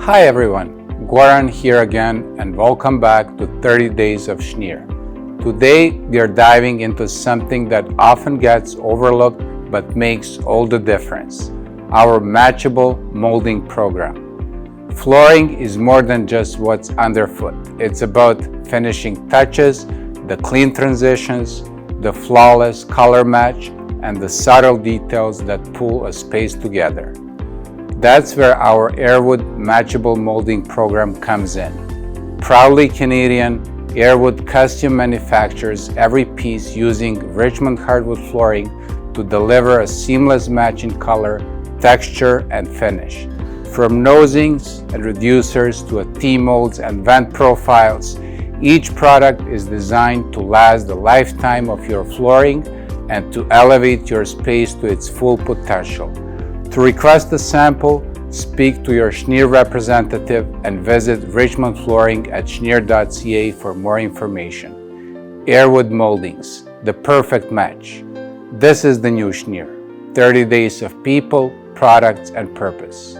Hi everyone, Goran here again and welcome back to 30 Days of Schneer. Today we are diving into something that often gets overlooked but makes all the difference, our matchable molding program. Flooring is more than just what's underfoot. It's about finishing touches, the clean transitions, the flawless color match, and the subtle details that pull a space together. That's where our Airwood Matchable molding program comes in. Proudly Canadian, Airwood custom manufactures every piece using Richmond Hardwood flooring to deliver a seamless match in color, texture, and finish. From nosings and reducers to T-molds and vent profiles, each product is designed to last the lifetime of your flooring and to elevate your space to its full potential. To request a sample, speak to your Schneer representative and visit Richmond Flooring at schneer.ca for more information. Airwood Moldings, the perfect match. This is the new Schneer, 30 days of people, products, and purpose.